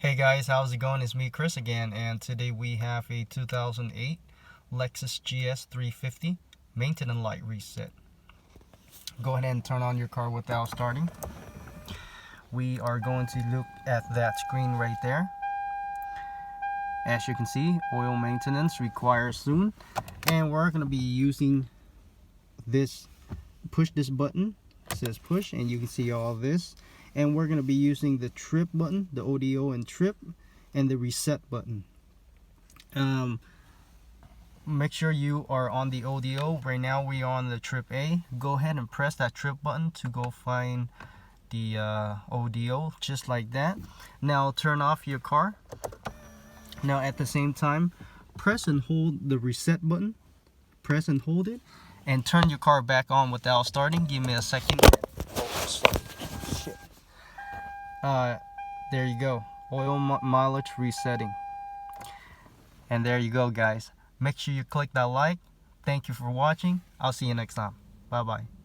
Hey guys, how's it going? It's me, Chris, again, and today we have a 2008 Lexus GS 350 maintenance light reset. Go ahead and turn on your car without starting. We are going to look at that screen right there. As you can see, oil maintenance required soon, and we're going to be using this, push this button. It says push, and you can see all this. And we're going to be using the trip button, the ODO and trip, and the reset button. Make sure you are on the ODO. Right now we are on the trip A. Go ahead and press that trip button to go find the ODO, just like that. Now turn off your car. Now at the same time, press and hold the reset button. Press and hold it, and turn your car back on without starting. Give me a second. There you go, oil mileage resetting. And there you go, guys. Make sure you click that like. Thank you for watching. I'll see you next time. Bye bye.